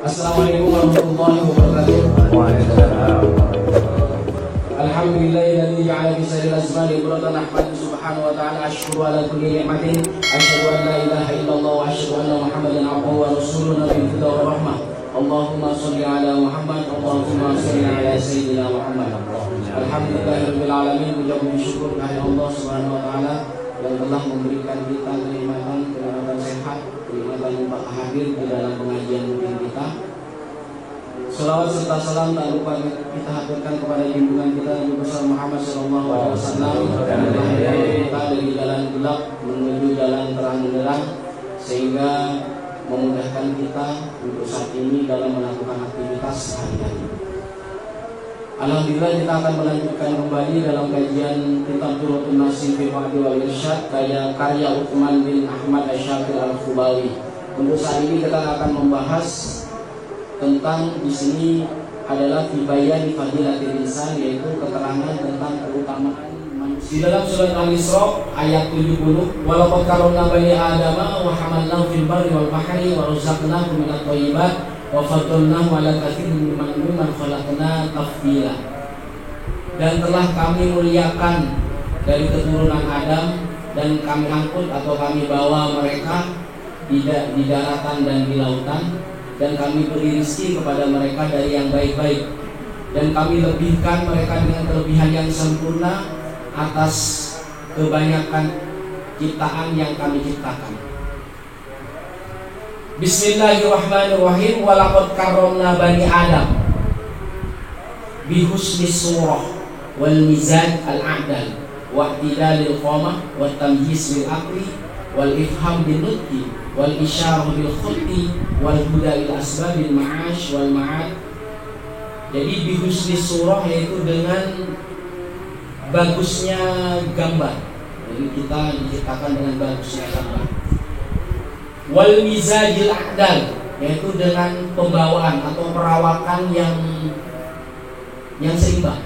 Assalamualaikum warahmatullahi wabarakatuh. Alhamdulillahilladzi ja'ala fi sayyidil azmani ibratan ahmadu subhanahu wa ta'ala asyhadu ala kulli ni'matin asyhadu an la ilaha illallah wa asyhadu anna muhammadan abduhu wa rasuluhu nabiyul huda wa rahmah. Allahumma shalli ala Muhammad, Allahumma shalli ala sayyidina Muhammad. Alhamdulillahirabbil alamin, puja puji syukur kehadirat Allah Subhanahu wa taala yang telah memberikan kita kenikmatan sehat, kenikmatan untuk hadir di dalam pengajian rutin kita. Salawat serta salam tak lupa kita haturkan kepada junjungan kita Nabi besar Muhammad sallallahu alaihi wasallam dan kita dari jalan gelap menuju jalan terang benderang, sehingga memudahkan kita untuk saat ini dalam melakukan aktivitas sehari-hari. Alhamdulillah, kita akan melanjutkan kembali dalam kajian kitab Turutun Nasim fi Wa'di wal Irsyad karya Uthman bin Ahmad Asy-Syakir Al-Khubawi. Untuk saat ini kita akan membahas tentang di sini adalah fibayani fadilatil insan, yaitu keterangan tentang keutamaan manusia. Di dalam surat Al-Isra ayat 70, walaqad karramna bani adama wa hamalnahum fil barri wal bahri wa razaqnahum minat thayyibat wa faddalnahum 'ala katsirin mimman khalaqna tafdila. Dan telah kami muliakan dari keturunan Adam dan kami angkut atau kami bawa mereka di daratan dan di lautan, dan kami beri rezeki kepada mereka dari yang baik-baik, dan kami lebihkan mereka dengan kelebihan yang sempurna atas kebanyakan ciptaan yang kami ciptakan. Bismillahirrahmanirrahim. Walaqad karramna bani Adam bi husni surah wal mizan al a'dal wa i'tidalil qamah wa tamyiz bil aqli wal ifham bin nutqi wal isyarah bil khutti wal huda il asbabil ma'ash wal ma'ad. Jadi bi husni surah yaitu dengan bagusnya gambar. Jadi kita diciptakan dengan bagusnya gambar. Wal mizajil a'dal, yaitu dengan pembawaan atau perawakan yang seimbang.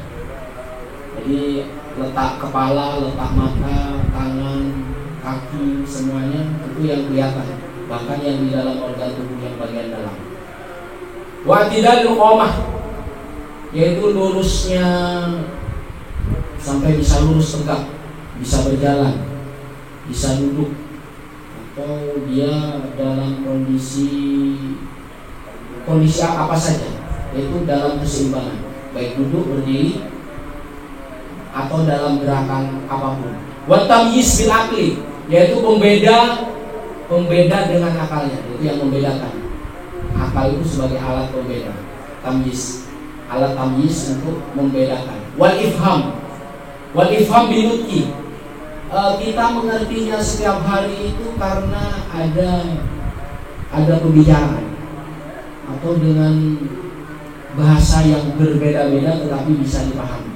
Jadi letak kepala, letak mata, tangan, kaki, semuanya itu yang kelihatan, bahkan yang di dalam organ tubuh yang bagian dalam. Wa i'tidalul qamah, yaitu lurusnya sampai bisa lurus tegak, bisa berjalan, bisa duduk, atau dia dalam kondisi apa saja, yaitu dalam keseimbangan, baik duduk, berdiri, atau dalam gerakan apapun. Wa tamyiz bil aqli, yaitu pembeda dengan akalnya, itu yang membedakan. Akal itu sebagai alat pembeda, tamyiz, alat tamyiz untuk membedakan. Wal ifham binutki, kita mengertinya setiap hari itu karena ada pembicaraan atau dengan bahasa yang berbeda-beda tetapi bisa dipahami.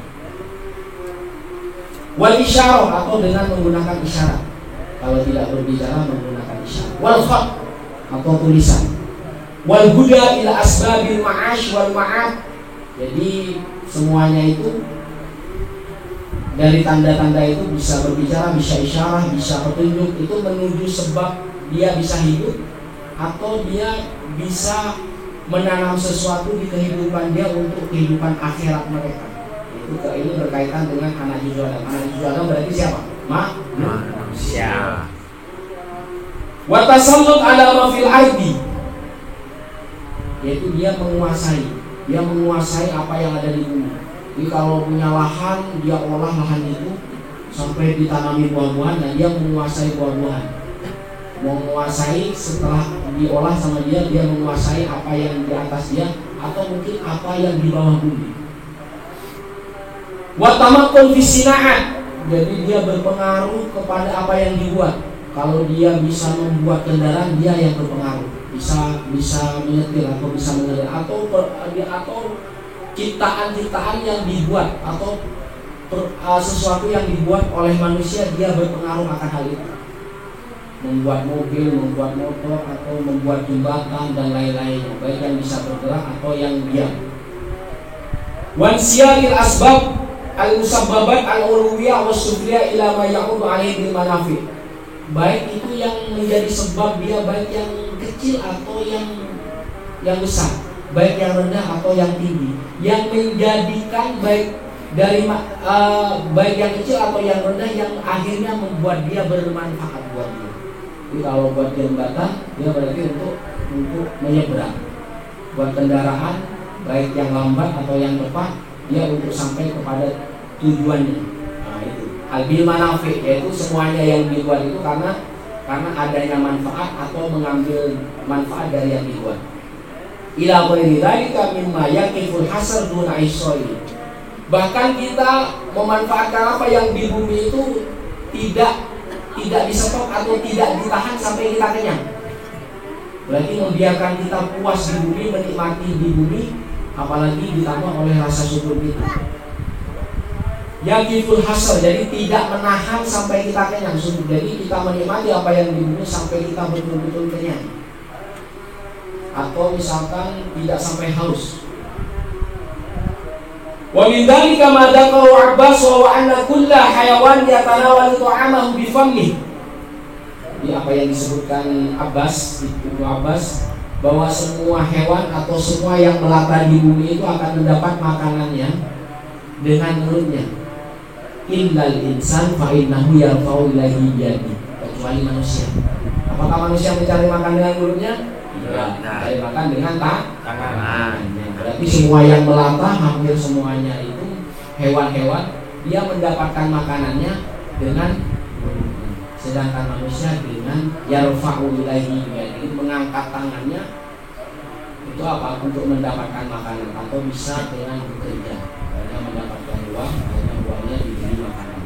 Wal isyarah, atau dengan menggunakan isyarat, kalau tidak berbicara menggunakan isyarat. Wal khat, atau tulisan. Wal huda ila asbabil ma'ash wal ma'ad, jadi semuanya itu dari tanda-tanda itu bisa berbicara, bisa isyarah, bisa petunjuk, itu menuju sebab dia bisa hidup atau dia bisa menanam sesuatu di kehidupan dia untuk kehidupan akhirat mereka. Ini berkaitan dengan anak cucu Adam. Anak cucu Adam berarti siapa? Manusia. Wa tasallut ala ma fil ardi, yaitu dia menguasai apa yang ada di bumi. Jadi kalau punya lahan, dia olah lahan itu sampai ditanami buah-buahan, dan dia menguasai buah-buahan. Menguasai setelah diolah sama dia menguasai apa yang di atas dia atau mungkin apa yang di bawah bumi. Wa tamakkun fi sina'at, jadi dia berpengaruh kepada apa yang dibuat. Kalau dia bisa membuat kendaraan, dia yang berpengaruh. Bisa menyetir atau bisa mengendarai atau ciptaan-ciptaan yang dibuat atau sesuatu yang dibuat oleh manusia, dia berpengaruh akan hal itu. Membuat mobil, membuat motor, atau membuat jembatan dan lain-lain, baik yang bisa bergerak atau yang diam. Wansiyaril asbab al-musabbabat al-uluwiyah was-sufliyah ila ma ya'udu alaihi bil manafi', baik itu yang menjadi sebab dia, baik yang kecil atau yang yang besar, baik yang rendah atau yang tinggi, yang menjadikan baik dari baik yang kecil atau yang rendah yang akhirnya membuat dia bermanfaat buat dia. Jadi kalau buat jembatan, dia berarti untuk menyeberang. Buat kendaraan, baik yang lambat atau yang cepat, dia untuk sampai kepada tujuannya. Nah itu al-bil manafi, yaitu semuanya yang dibuat itu karena adanya manfaat atau mengambil manfaat dari yang dibuat. Ila ghairi dzalika mimma yaqiful hasr duna isoi. Bahkan kita memanfaatkan apa yang di bumi itu tidak disetop atau tidak ditahan sampai kita kenyang. Berarti membiarkan kita puas di bumi, menikmati di bumi, apalagi ditambah oleh rasa syukur kita. Yaqiful hasr, jadi tidak menahan sampai kita kenyang. Jadi kita menikmati apa yang di bumi sampai kita betul-betul kenyang. Atau misalkan tidak sampai haus. Wa min dzalika ma dzakara Abbas wa anna kulla hayawan yatanawalu ta'amahu bi fammihi. Jadi apa yang disebutkan Ibnu Abbas, bahwa semua hewan atau semua yang melata di bumi itu akan mendapat makanannya dengan mulutnya. Illal insan fa innahu yarfa'u ilaihi biyadi, kecuali manusia. Apakah manusia mencari makan dengan mulutnya? Tidak, mencari makan dengan tangannya. Berarti semua yang melata, hampir semuanya itu hewan-hewan, dia mendapatkan makanannya dengan mulutnya. Sedangkan manusia dengan yarfa'u ilaihi biyadi, mengangkat tangannya itu apa? Untuk mendapatkan makanan, atau bisa dengan bekerja, karena mendapatkan uang, karena uangnya diberi makanan.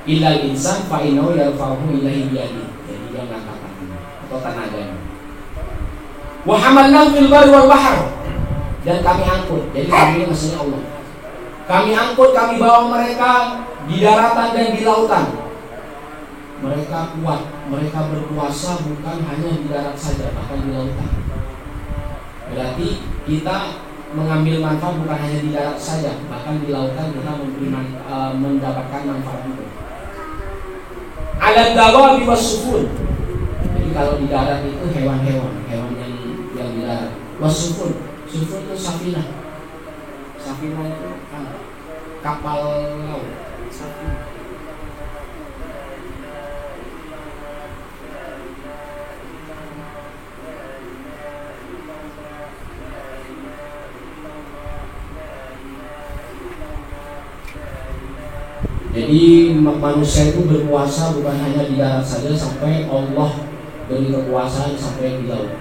Illal insan fa innahu yarfa'u ilaihi biyadi, jadi dia mengangkat tangannya atau tenaganya. Wa hamalnahu fil barri wal bahr, dan kami angkut. Jadi kami ini maksudnya Allah. Kami angkut, kami bawa mereka di daratan dan di lautan. Mereka kuat, mereka berkuasa bukan hanya di darat saja, bahkan di lautan. Berarti kita mengambil manfaat bukan hanya di darat saja, bahkan di lautan kita mendapatkan manfaat juga. Alat dawabi wasufun. Jadi kalau di darat itu hewan-hewan yang di darat. Wasufun, sufun itu safinah. Safinah itu kapal laut. Safinah. Jadi manusia itu berkuasa bukan hanya di darat saja, sampai Allah beri kekuasaan sampai di laut.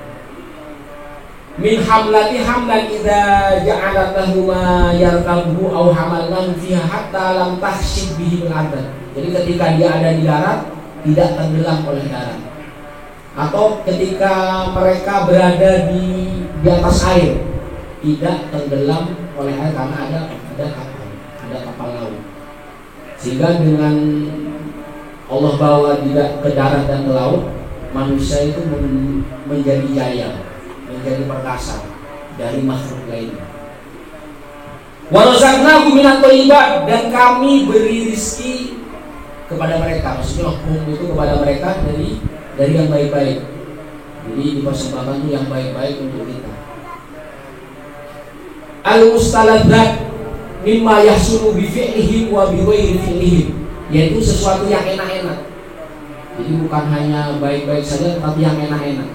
Min hamlati hamlan idza ja'alat lahu ma yarkabuhu aw hamalnahu fiha hatta lam tahshib bihi al-ardh. Jadi ketika dia ada di darat, tidak tenggelam oleh darat. Atau ketika mereka berada di atas air, tidak tenggelam oleh air karena ada kapal laut. Sehingga dengan Allah bawa dia ke darat dan ke laut, manusia itu menjadi jaya, menjadi perkasa dari makhluk lainnya. Wa razaqnahu minat thayyibat, dan kami beri rezeki kepada mereka, maksudnya hukum itu kepada mereka dari yang baik-baik. Jadi dipersembahkan itu yang baik-baik untuk kita. Al-mustaladzat mimma yahsulu bi fi'lihim wa bi ghairi fi'lihim, yaitu sesuatu yang enak-enak. Jadi bukan hanya baik-baik saja, tetapi yang enak-enak,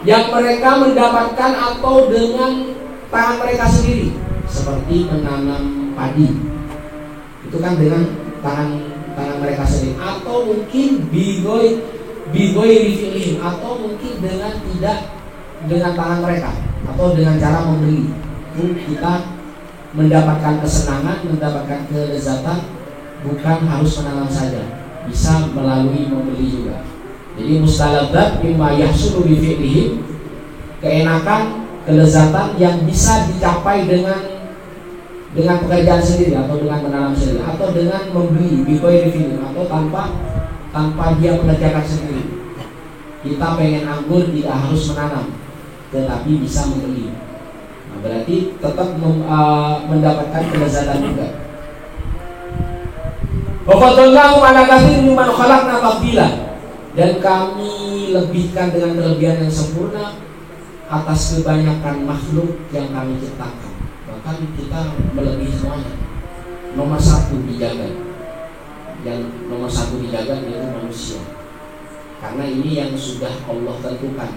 yang mereka mendapatkan atau dengan tangan mereka sendiri, seperti menanam padi, itu kan dengan tangan mereka sendiri, atau mungkin bi ghairi fi'lihim, atau mungkin tidak dengan tangan mereka, atau dengan cara membeli. Kita mendapatkan kesenangan, mendapatkan kelezatan bukan harus menanam saja, bisa melalui membeli juga. Jadi mustaladzat mimma yahsulu bi fi'lihim, keenakan, kelezatan yang bisa dicapai dengan pekerjaan sendiri, atau dengan menanam sendiri, atau dengan membeli bi ghairi fi'lihim, atau tanpa dia mengerjakan sendiri. Kita pengen anggur tidak harus menanam, tetapi bisa membeli. Berarti tetap mendapatkan kelezatan juga. Wa fadalnahu ala katsirin mimman khalaqna tafdila, dan kami lebihkan dengan kelebihan yang sempurna atas kebanyakan makhluk yang kami ciptakan. Bahkan kita melebihi semuanya. Nomor satu dijaga, yang nomor satu dijaga yaitu manusia, karena ini yang sudah Allah tentukan.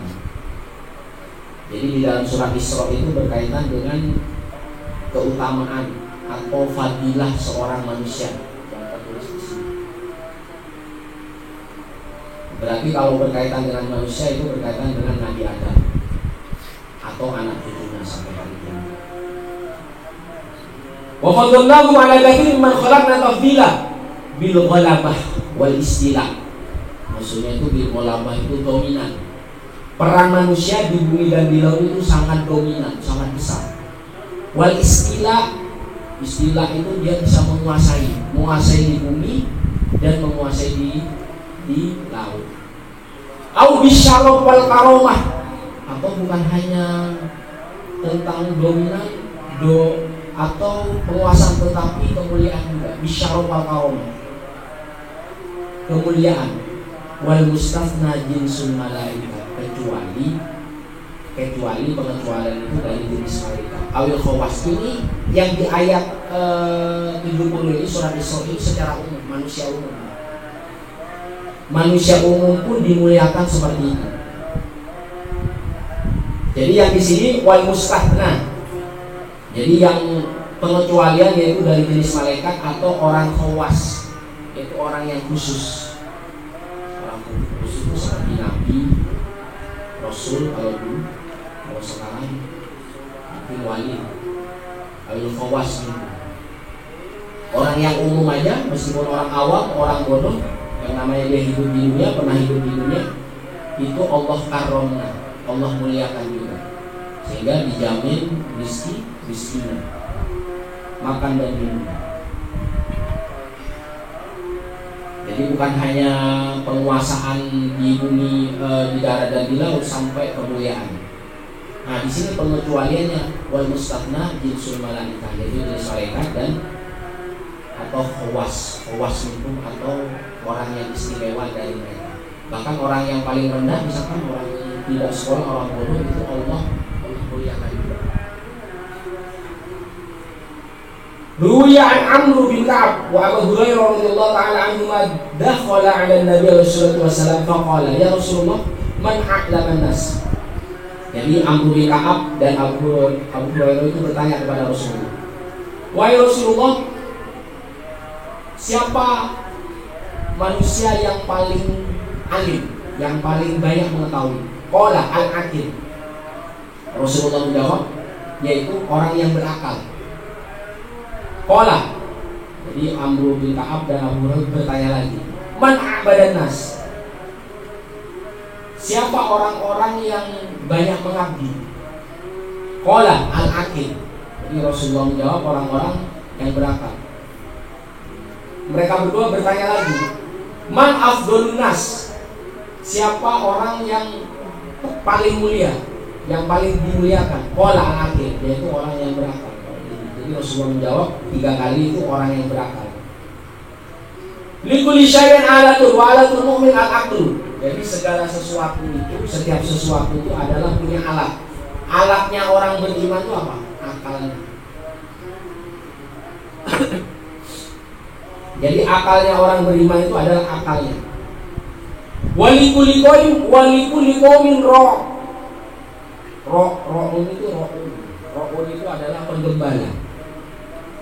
Jadi di dalam surah Isra itu berkaitan dengan keutamaan atau fadilah seorang manusia yang tertulis di sini. Berarti kalau berkaitan dengan manusia itu berkaitan dengan Nabi Adam atau anak cucunya sampai hari ini. Wa fadalnahu ala katsirin man khalaqna tafdila bil ghalabah wal istila. Maksudnya itu bil ghalabah itu dominan. Peran manusia di bumi dan di laut itu sangat dominan, sangat besar. Wal istila, istilah itu dia bisa menguasai di bumi dan menguasai di laut. Au bisyaraf wal karomah, atau bukan hanya tentang dominan atau penguasaan, tetapi kemuliaan juga. Bisyaraf wal karomah, kemuliaan. Wal mustafna jinsul malaikat, kecuali pengecualian itu dari jenis malaikat. Awil khawas ini yang di ayat 70 ini surat Isra ini secara umum, manusia umum. Manusia umum pun dimuliakan seperti itu. Jadi yang di sini wal mustafna. Jadi yang pengecualian yaitu dari jenis malaikat atau orang khawas, yaitu orang yang khusus. Orang khusus itu seperti nabi, rasul kalau dulu, kalau sekarang itu wali, kalau khawas gitu. Orang yang umum aja, meskipun orang awam, orang bodoh, yang namanya dia hidup di dunia, pernah hidup di dunia, itu Allah karomna, Allah muliakan juga, sehingga dijamin rizkinya, makan dan minum. Jadi bukan hanya penguasaan di bumi, di darat dan di laut, sampai kemuliaan. Nah di sini pengecualiannya wal mustafna jinsul malaikah, yaitu jenis malaikat dan atau khawas itu atau orang yang istimewa dari mereka. Bahkan orang yang paling rendah, misalkan orang yang tidak sekolah, orang bodoh, itu Allah muliakan juga. Ruwiya an Amr bin Ka'ab wa Abu Hurairah radhiyallahu ta'ala anhuma dakhala 'ala an-nabiy sallallahu alaihi wasallam faqala ya Rasulullah man a'lama an-nas. Jadi Amr bin Ka'ab dan Abu Hurairah itu bertanya kepada Rasulullah, wahai Rasulullah, siapa manusia yang paling alim, yang paling banyak mengetahui? Qala al-aqil. Rasulullah menjawab, yaitu orang yang berakal. Qala, jadi Amr bin Ka'ab dan Abu Hurairah bertanya lagi, man a'badan nas? Siapa orang-orang yang banyak mengabdi? Qala al-aqil. Jadi Rasulullah menjawab orang-orang yang berakal. Mereka berdua bertanya lagi, man afdhalun nas? Siapa orang yang paling mulia, yang paling dimuliakan? Qala al-aqil, yaitu orang yang berakal. Jadi Rasulullah menjawab 3 kali itu orang yang berakal. Likulli syai'in alatun wa alatul mu'min al-aqlu. Jadi segala sesuatu itu, setiap sesuatu itu adalah punya alat. Alatnya orang beriman itu apa? Akalnya. Jadi akalnya orang beriman itu adalah akalnya. Walikulli qaumin ro'un itu adalah penggembala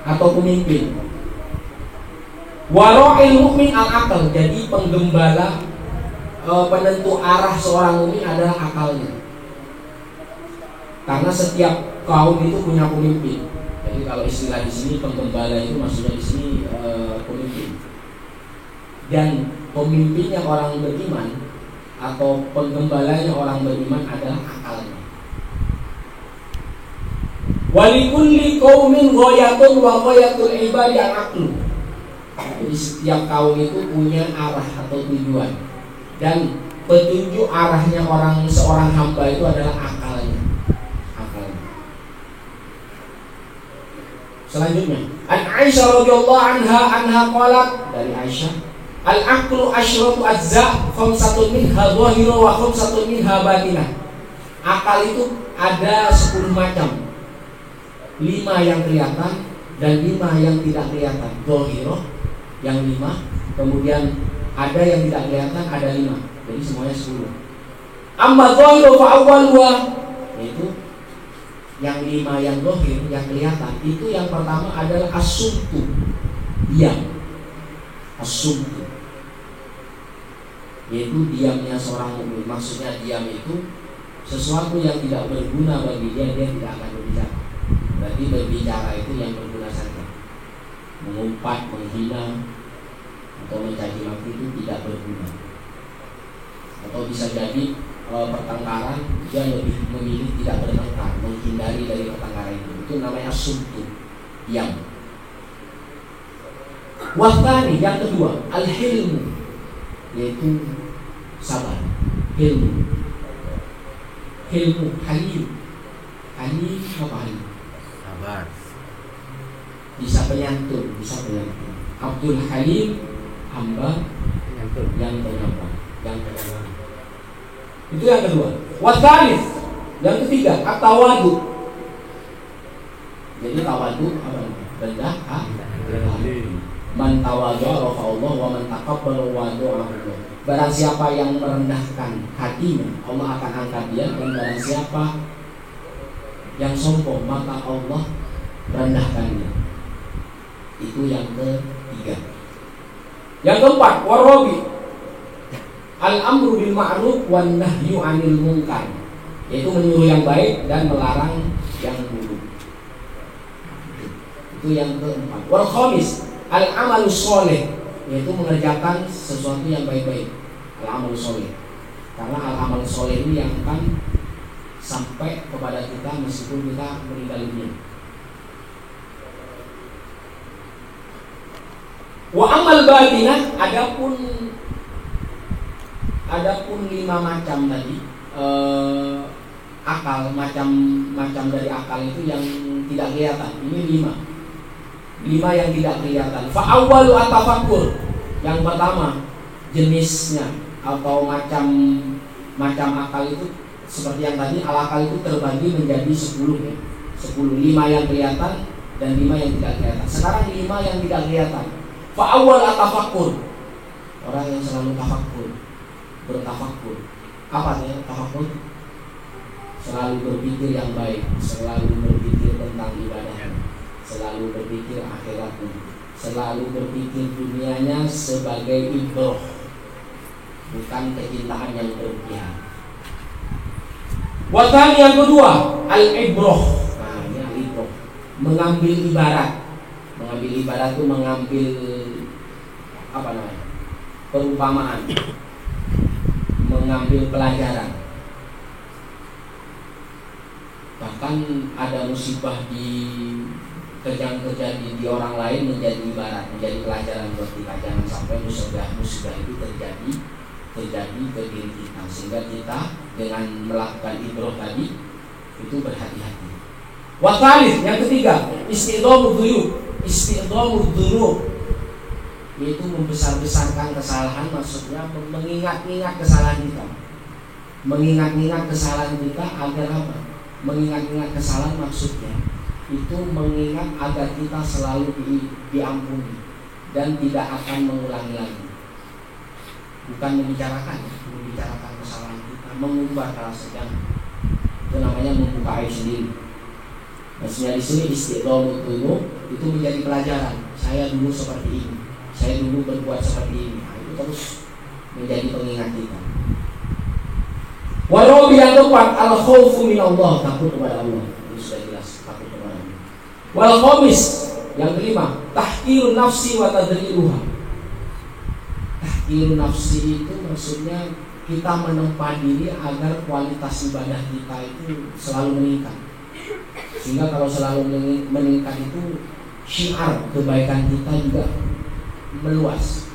atau pemimpin. Wara'il mu'min al-aqal. Jadi penggembala, penentu arah seorang mukmin adalah akalnya. Karena setiap kaum itu punya pemimpin. Jadi kalau istilah di sini penggembala itu maksudnya di sini pemimpin. Dan pemimpinnya orang beriman atau penggembalanya orang beriman adalah akalnya. Walikulli qaumin ghayatun wa ghayatul ibadi al-aqlu. Jadi setiap kaum itu punya arah atau tujuan, dan petunjuk arahnya seorang hamba itu adalah akalnya. Selanjutnya, an Aisyah radhiyallahu anha qalat, dari Aisyah Al-aqlu asyratu ajza, khamsatun minha dhahira wa khamsatun minha batinah. Akal itu ada 10 macam. 5 yang kelihatan dan 5 yang tidak kelihatan. Dhahira yang 5, kemudian ada yang tidak kelihatan, ada 5. Jadi semuanya 10. Amma dhahiru fa awwaluha, yaitu yang 5 yang dhahir, yang kelihatan. Itu yang pertama adalah as-sumtu, diam. As-sumtu, yaitu diamnya seorang mukmin. Maksudnya diam itu sesuatu yang tidak berguna bagi dia tidak akan berbicara. Berarti berbicara itu yang berguna saja. Mengumpat, menghina, atau mencaci maki itu tidak berguna. Atau bisa jadi pertengkaran, dia lebih memilih tidak bertengkar, menghindari dari pertengkaran itu. Itu namanya as-sumtu, diam. Wathani, yang kedua, al-hilmu, yaitu sabar. Hilmu, halim. Halim apa halim? Sabar. Bisa penyantun. Abdul Halim, hamba yang penyabar, yang penyabar. Itu yang kedua. Wathani, yang ketiga, at-tawadu. Jadi tawadu apa? Rendah hati. Man tawadha Allah wa man taqabbala wada'ahu. Barang siapa yang merendahkan hatinya, Allah akan angkat dia. Dan barang siapa yang sombong, maka Allah merendahkan dia. Itu yang ketiga. Yang keempat, warabi, al-amru bil ma'ruf wan nahyu 'anil munkar, yaitu menyuruh yang baik dan melarang yang buruk. Itu yang keempat. Wal khamis, al-amalu sholeh, yaitu mengerjakan sesuatu yang baik-baik. Al-amalu sholeh, karena al-amal sholeh ini yang akan sampai kepada kita meskipun kita meninggal dunia. Wa amal batinah, adapun 5 macam tadi, akal, macam dari akal itu yang tidak kelihatan. Ini 5 yang tidak kelihatan. Fa awwalu at-tafakkur, yang pertama jenisnya atau macam akal itu seperti yang tadi, al-akal itu terbagi menjadi 10 ya. 10, 5 yang kelihatan dan 5 yang tidak kelihatan. Sekarang 5 yang tidak kelihatan. Fa awwal at-tafakkur, orang yang selalu bertafakkur. Apa artinya tafakkur? Selalu berpikir yang baik, selalu berpikir tentang ibadahnya, selalu berpikir akhiratnya, selalu berpikir dunianya sebagai ibrah, bukan kecintaan yang berlebihan. Watani yang kedua, al-ibrah. Nah, ini al-ibrah, mengambil ibarat. Mengambil ibarat itu mengambil perumpamaan, mengambil pelajaran. Bahkan ada musibah di terjadi di orang lain menjadi ibarat, menjadi pelajaran buat kita. Jangan sampai musibah itu terjadi ke diri kita, sehingga kita dengan melakukan ibrah tadi itu berhati-hati. Wasalih, yang ketiga, istidhamud dzunub, yaitu membesar-besarkan kesalahan. Maksudnya mengingat-ingat kesalahan kita. Mengingat-ingat kesalahan kita agar apa? Mengingat-ingat kesalahan maksudnya itu mengingat agar kita selalu diampuni dan tidak akan mengulangi lagi. Bukan membicarakan kesalahan kita, mengubah kalau sedang. Itu namanya membuka aib sendiri. Maksudnya di sini istidhamud dzunub itu menjadi pelajaran. Saya dulu seperti ini, saya dulu berbuat seperti ini. Nah, itu terus menjadi pengingat kita. Warabi yang keempat, al-khawfu minallah, takut kepada Allah. Ini sudah jelas, takut kepada Allah. Wal khamis, yang kelima, tahqirun nafsi wa tadriruha. Tahqirun nafsi itu maksudnya kita menempa diri agar kualitas ibadah kita itu selalu meningkat. Sehingga kalau selalu meningkat itu syiar kebaikan kita juga meluas,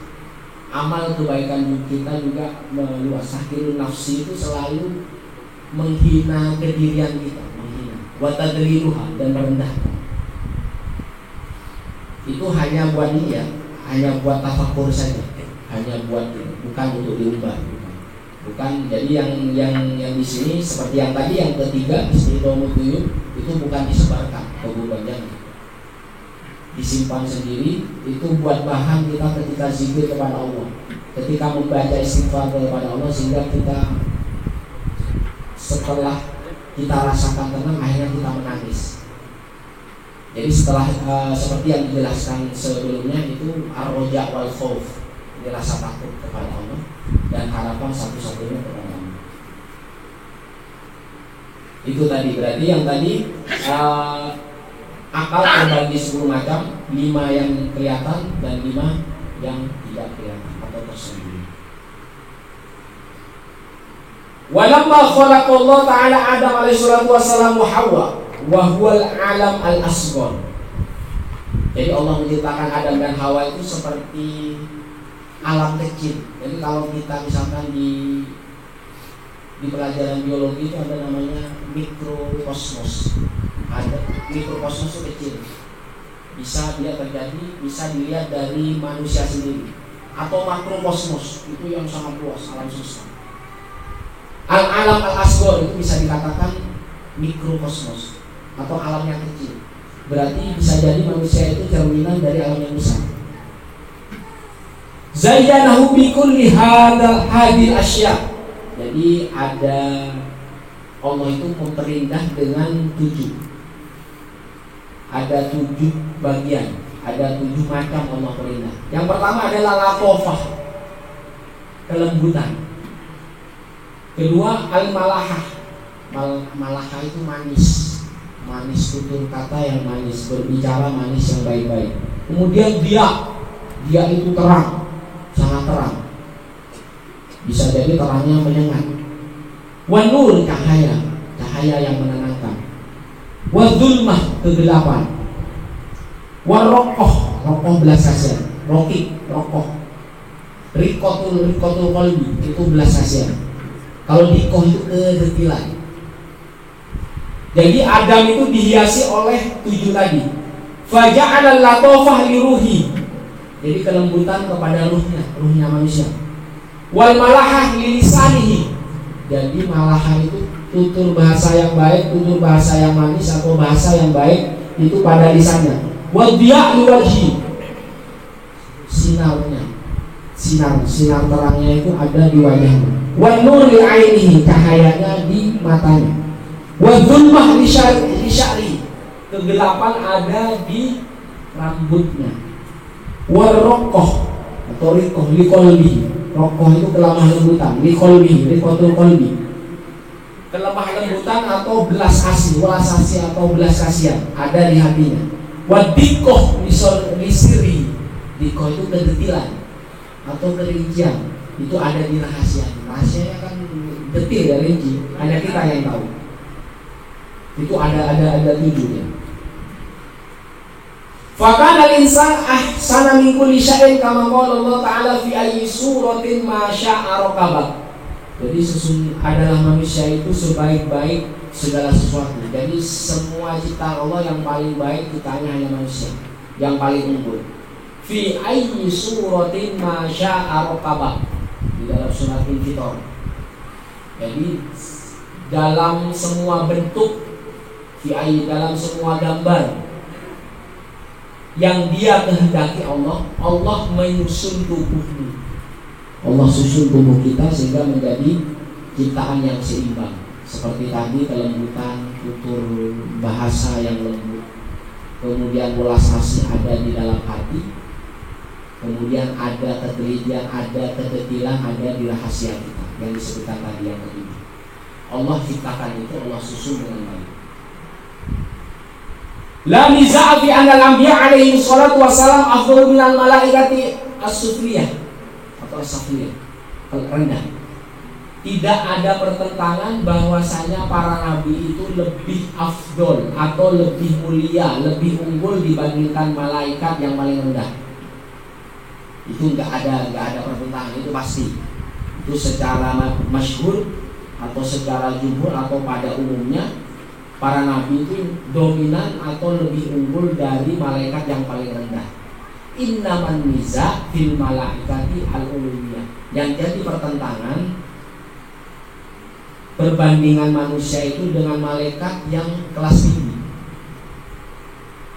amal kebaikan kita juga meluas. Tahqirun nafsi itu selalu menghina kedirian kita, wa tadriruha, dan merendahkan. Itu hanya buat ini ya, hanya buat tafakkur saja. hanya buat itu, bukan untuk diumbar. Bukan. Jadi yang di sini seperti yang tadi yang ketiga istiqomah itu bukan disebarkan ke kuburan, jangan. Disimpan sendiri, itu buat bahan kita ketika zikir kepada Allah, ketika membaca istighfar kepada Allah, sehingga kita setelah kita rasakan tenang akhirnya kita menangis. Jadi setelah seperti yang dijelaskan sebelumnya itu ar-roja wal khauf, ini rasa takut kepada Allah dan harapan satu-satunya kepada Allah. Itu tadi, berarti yang tadi akal terbagi 10 macam, 5 yang kelihatan dan 5 yang tidak kelihatan atau tersembunyi. Walamma khalaqallahu ta'ala Adam alaihi salatu wassalam wa Hawa wa huwal alam al-asghar. Jadi Allah menciptakan Adam dan Hawa itu seperti alam kecil. Jadi kalau kita misalkan di pelajaran biologi itu ada namanya mikrokosmos. Ada mikrokosmos itu kecil, bisa dia terjadi, bisa dilihat dari manusia sendiri. Atau makrokosmos itu yang sangat luas, alam semesta. Al-alam al-asghar itu bisa dikatakan mikrokosmos atau alam yang kecil. Berarti bisa jadi manusia itu cerminan dari alam yang besar. Zayyanahu bi kulli hadil asya. Jadi ada Allah itu memperindah dengan 7. Ada 7 bagian, ada 7 macam Allah perindah. Yang pertama adalah latofah, kelembutan. Kedua al-malahah. Malahah itu manis. Manis, tutur kata yang manis, berbicara manis yang baik-baik. Kemudian dia itu terang, sangat terang. Bisa jadi terangnya menyengat. Wanur, cahaya yang menenangkan. Wadzulmah, kegelapan. Warokoh, rokoh belas kasihan. Rokoh. Rikotul kolbi, itu belas kasihan. Kalau dikoh itu kedetilan. Jadi Adam itu dihiasi oleh 7 tadi. Faja'alal latofah liruhi. Jadi kelembutan kepada ruhnya manusia. Wal malahah lilisanihi. Jadi malahah itu tutur bahasa yang baik, tutur bahasa yang manis atau bahasa yang baik itu pada lisannya. Wal diya' liwajhi. Sinarnya. Sinar terangnya itu ada di wajahnya. Wan nur li ainihi, cahayanya di matanya. Wa dzulmah li sya'ri, kegelapan ada di rambutnya. Wa raqah atau riqah li qalbi, raqah itu kelemah lembutan, li qalbi, riqatul qalbi, kelemah lembutan atau belas asih atau belas kasihan ada di hatinya. Wa diqah li sirri, diqah itu kedetilan atau kerincian, itu ada di rahasianya kan detil dan rinci, hanya kita yang tahu. Itu ada 7 ya. Fakana al-insan ahsana min kulli syai'in kama qala Allah Ta'ala fi ayyi suratin ma syaa raqabah. Jadi adalah manusia itu sebaik-baik segala sesuatu. Jadi semua ciptaan Allah yang paling baik ciptaannya hanya manusia, yang paling unggul. Fi ayyi suratin ma syaa raqabah, di dalam surat Al-Fitor. Jadi dalam semua bentuk, dalam semua gambar yang dia kehendaki Allah menyusun tubuhnya. Allah susun tubuh kita sehingga menjadi ciptaan yang seimbang. Seperti tadi kelembutan, tutur bahasa yang lembut, kemudian welas asih ada di dalam hati, kemudian ada ketelitian, ada kedetilan, ada di rahasia kita yang disebutkan tadi yang kedua. Allah ciptakan itu, Allah susun dengan baik. La niza'a fi anna al-anbiya alaihi salatu wassalam afdalu minal malaikati as-sufliyah atau as-safliyah, rendah. Tidak ada pertentangan bahwasanya para nabi itu lebih afdol atau lebih mulia, lebih unggul dibandingkan malaikat yang paling rendah. Itu enggak ada pertentangan, itu pasti. Itu secara masyhur atau secara jumhur atau pada umumnya para nabi itu dominan atau lebih unggul dari malaikat yang paling rendah. innaman niza fil malaikati al-uluwiyah. Yang jadi pertentangan, perbandingan manusia itu dengan malaikat yang kelas tinggi,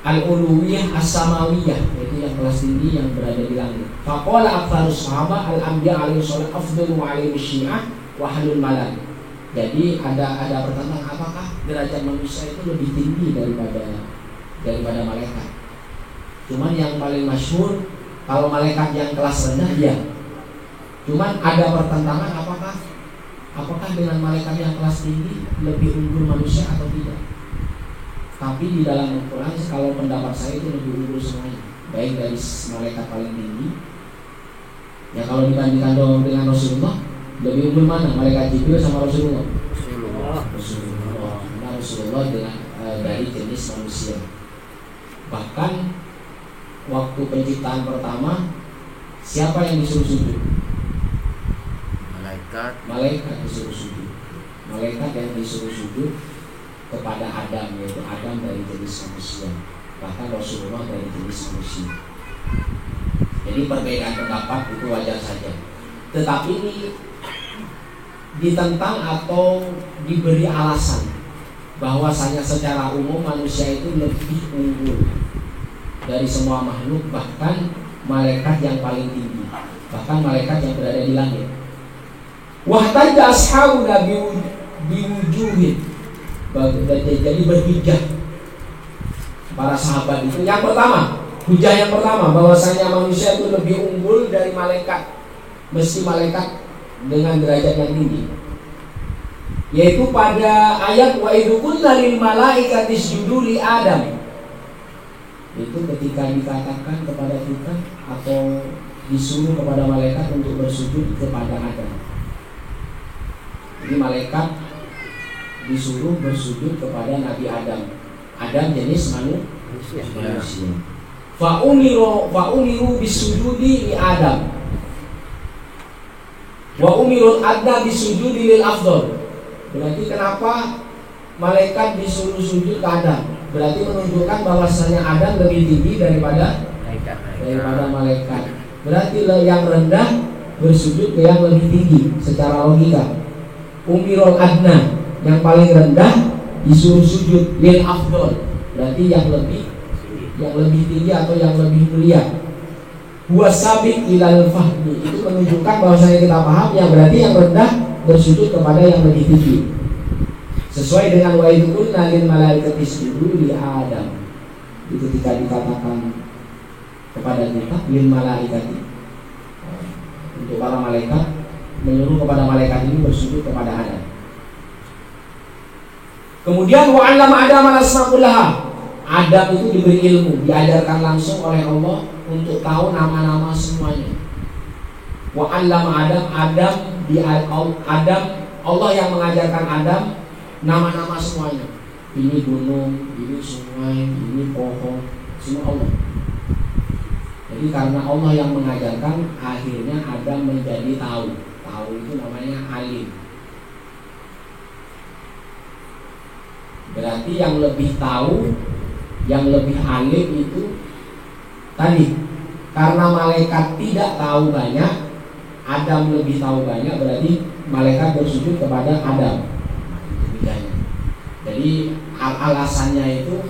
al-uluwiyah as-samawiyah, yaitu yang kelas tinggi yang berada di langit. Faqala aktsarus sahabah al-anbiya alaihi salatu afdalu wa alaihi syiah wa halul malak. Jadi ada pertentangan, apakah derajat manusia itu lebih tinggi daripada malaikat. Cuman yang paling masyhur kalau malaikat yang kelas rendah ya. Cuman ada pertentangan, apakah dengan malaikat yang kelas tinggi lebih unggul manusia atau tidak. Tapi di dalam Al-Quran kalau pendapat saya itu lebih unggul semuanya, baik dari malaikat paling tinggi. Ya kalau dibandingkan dengan Rasulullah, lebih unggul mana? Malaikat Jibril sama Rasulullah? Rasulullah. Karena Rasulullah dari jenis manusia. Bahkan waktu penciptaan pertama, siapa yang disuruh sujud? Malaikat disuruh sujud. Malaikat yang disuruh sujud kepada Adam, yaitu Adam dari jenis manusia. Bahkan Rasulullah dari jenis manusia. Jadi perbedaan pendapat itu wajar saja. Tetapi ini ditentang atau diberi alasan bahwasanya secara umum manusia itu lebih unggul dari semua makhluk, bahkan malaikat yang paling tinggi, bahkan malaikat yang berada di langit. Wahtaja ashabuna biwujuhin, jadi berhujjah para sahabat itu. Yang pertama, hujah yang pertama bahwasanya manusia itu lebih unggul dari malaikat, mesti malaikat dengan derajat yang tinggi, yaitu pada ayat wa idh qulna lil malaikati isjudu li Adam. Itu ketika dikatakan kepada kita atau disuruh kepada malaikat untuk bersujud kepada Adam. Jadi malaikat disuruh bersujud kepada Nabi Adam. Adam jenis manusia. Fa umiru bisujudi li Adam. Wa umirul adna bisujudi lil afdal. Berarti kenapa malaikat disuruh sujud ke Adam? Berarti menunjukkan bahwasanya Adam lebih tinggi daripada malaikat. Berarti yang rendah bersujud ke yang lebih tinggi secara logika. Umirul adna, yang paling rendah disuruh sujud lil afdal, berarti yang lebih tinggi atau yang lebih mulia. Wasabiq ilal fahmi, itu menunjukkan bahwasanya kita paham yang berarti yang rendah bersujud kepada yang lebih tinggi. Sesuai dengan wa idh qulna lil malaikati isjudu li Adam. Itu ketika dikatakan kepada kita lil malaikati, untuk para malaikat, menyuruh kepada malaikat ini bersujud kepada Adam. Kemudian wa 'allama Adam al-asma' kullaha. Adam itu diberi ilmu, diajarkan langsung oleh Allah untuk tahu nama-nama semuanya. Wa 'allama Adam, Allah yang mengajarkan Adam nama-nama semuanya. Ini gunung, ini sungai, ini pohon, semua Allah. Jadi karena Allah yang mengajarkan, akhirnya Adam menjadi tahu. Tahu itu namanya alim. Berarti yang lebih tahu, yang lebih alim itu tadi. Karena malaikat tidak tahu banyak, Adam lebih tahu banyak, berarti malaikat bersujud kepada Adam. Itu bedanya. Jadi alasannya itu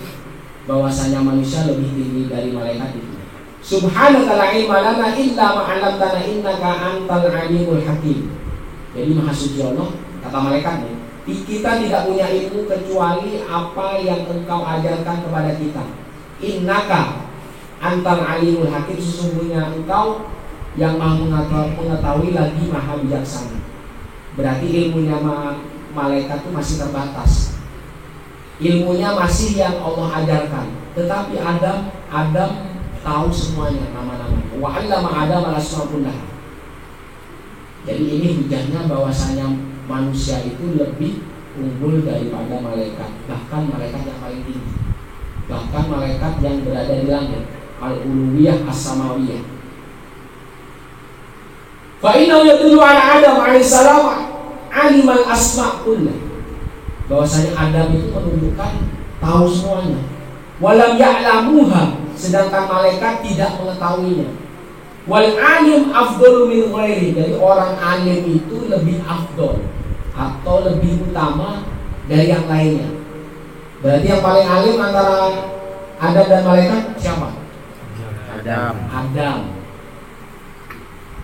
bahwasanya manusia lebih tinggi dari malaikat itu. Subhanaka la ilma lana illa ma 'allamtana innaka antal alimul hakim. Jadi maha suci Allah, kata malaikat nih, kita tidak punya ilmu kecuali apa yang engkau ajarkan kepada kita. Innaka antal alimul hakim, sesungguhnya engkau yang maha mengetahui lagi maha bijaksana. Berarti ilmunya malaikat itu masih terbatas. Ilmunya masih yang Allah ajarkan. Tetapi Adam tahu semuanya nama-nama. Wa 'allama Adam al-asma' kullaha. Jadi ini hujahnya bahwasanya manusia itu lebih unggul daripada malaikat, bahkan malaikat yang paling tinggi, bahkan malaikat yang berada di langit, al-uluwiyah as-samawiyah. Fa innahu yadullu ala Adam alaihissalam alimal asma' kullah. Bahwasanya Adam itu menunjukkan tahu semuanya. Walam ya'lamuha sedangkan malaikat tidak mengetahuinya. Wal alim afdalu min ghairi. Jadi orang alim itu lebih afdol atau lebih utama dari yang lainnya. Berarti yang paling alim antara Adam dan malaikat siapa? Adam.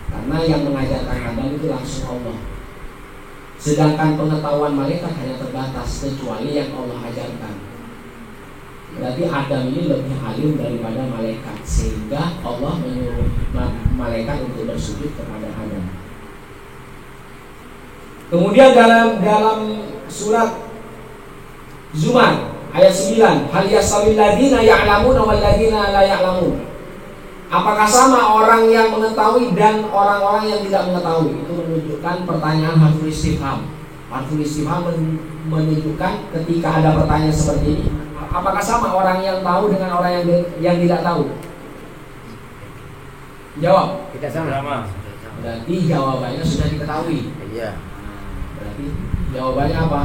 Karena yang mengajarkan Adam itu langsung Allah. Sedangkan pengetahuan malaikat hanya terbatas kecuali yang Allah ajarkan. Berarti Adam ini lebih alim daripada malaikat, sehingga Allah menyuruh malaikat untuk bersujud kepada Adam. Kemudian dalam surat Zumar ayat 9, hal yastawil ladzina ya'lamuna wal ladzina la ya'lamun. Apakah sama orang yang mengetahui dan orang-orang yang tidak mengetahui? Itu menunjukkan pertanyaan harful istifham. Harful istifham menunjukkan ketika ada pertanyaan seperti ini, apakah sama orang yang tahu dengan orang yang tidak tahu? Jawab. Tidak sama. Berarti jawabannya sudah diketahui. Iya. Berarti jawabannya apa?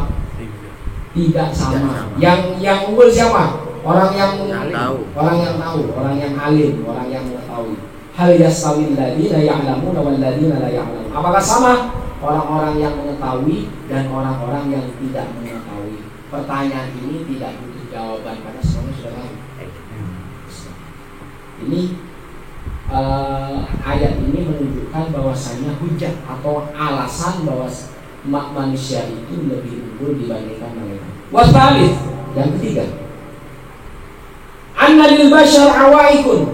Tidak sama. Yang unggul siapa? Orang yang tahu, orang yang alim, orang yang mengetahui. Hal yastawil ladzina ya'lamuna wal ladzina la ya'lamun. Apakah sama orang-orang yang mengetahui dan orang-orang yang tidak mengetahui? Pertanyaan ini tidak butuh jawaban karena semuanya sudah tahu. Ini ayat ini menunjukkan bahwasanya hujah atau alasan bahwa manusia itu lebih unggul dibandingkan malaikat. Wasalih, yang ketiga, anna lil bashar awaikun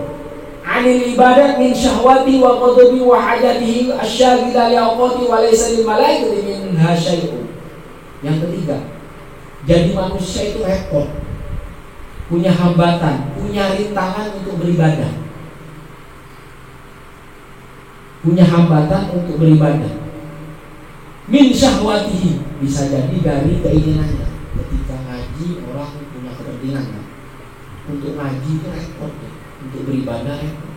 anil ibadat min syahwati wa qadbi wa hajatihi asyagila li awqati wa laysa lil malaikati minha syai'un. Yang ketiga, jadi manusia itu repot, punya hambatan, punya rintangan untuk beribadah, punya hambatan untuk beribadah. Min syahwatihi, bisa jadi dari keinginannya. Ketika ngaji orang punya kepentingan kan? Untuk ngaji itu repot ya. Untuk beribadah repot.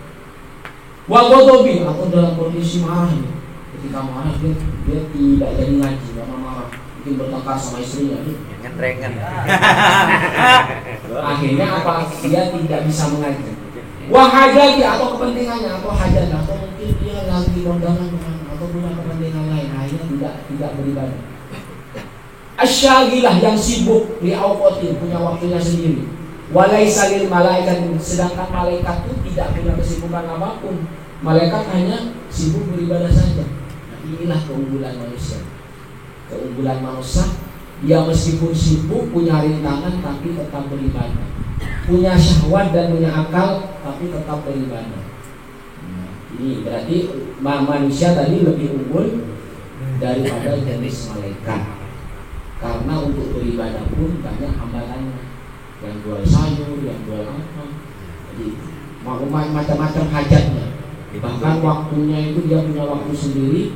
Wa ghadabi, atau dalam kondisi marah ya. Ketika marah dia tidak jadi ngaji karena marah, mungkin bertengkar sama istrinya nih. Rengen. Akhirnya apa? Dia tidak bisa mengaji. Wa hajati, atau kepentingannya, atau hajat, atau mungkin dia lagi kondangan atau punya kepentingan lain, akhirnya tidak beribadah. Asyagilah, yang sibuk li awqatin, punya waktunya sendiri. Walaisa lil malaikat, sedangkan malaikat itu tidak punya kesibukan apapun. Malaikat hanya sibuk beribadah saja. Nah, inilah keunggulan manusia. Keunggulan manusia, dia meskipun sibuk, punya rintangan tapi tetap beribadah. Punya syahwat dan punya akal tapi tetap beribadah. Nah, ini berarti manusia tadi lebih unggul daripada jenis malaikat. Karena untuk beribadah pun banyak hambatannya. Yang jual sayur, yang jual apa, jadi macam-macam hajatnya. Bahkan waktunya itu dia punya waktu sendiri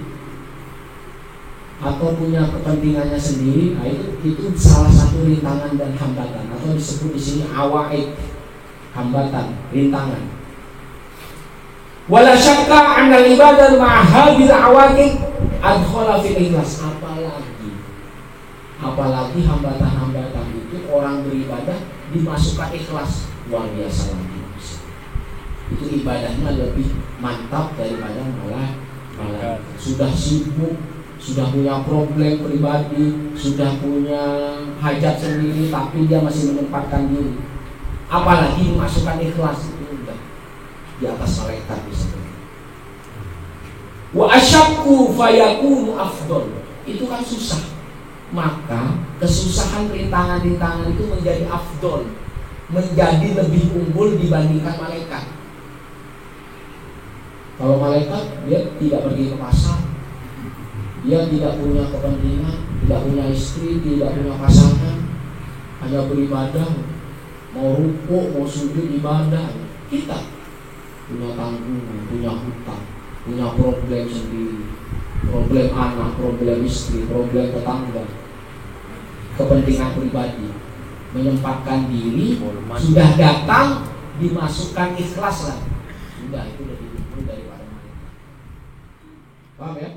atau punya kepentingannya sendiri. Nah, itu salah satu rintangan dan hambatan, atau disebut di sini awaid, hambatan, rintangan. Wala syakka anna ibadah ma'habil awaqid adkhala fil ikhlas. Apalagi hambatan-hambatan itu orang beribadah dimasukkan ikhlas, luar biasa lagi. Itu ibadahnya lebih mantap daripada malah sudah sibuk, sudah punya problem pribadi, sudah punya hajat sendiri, tapi dia masih menyempatkan diri. Apalagi dimasukkan ikhlas, itu udah di atas malaikat bisa. Wa asyakku fayakunu afdol, itu kan susah. Maka kesusahan rintangan-rintangan itu menjadi afdol, menjadi lebih unggul dibandingkan malaikat. Kalau malaikat dia tidak pergi ke pasar, dia tidak punya kepentingan, tidak punya istri, tidak punya pasangan, hanya beribadah, mau rukuk, mau sujud ibadah. Kita punya tanggungan, punya hutang, punya problem sendiri, problem anak, problem istri, problem tetangga, kepentingan pribadi, menyempatkan diri, sudah datang dimasukkan ikhlas lah, sudah itu lebih unggul daripada mereka. Paham ya?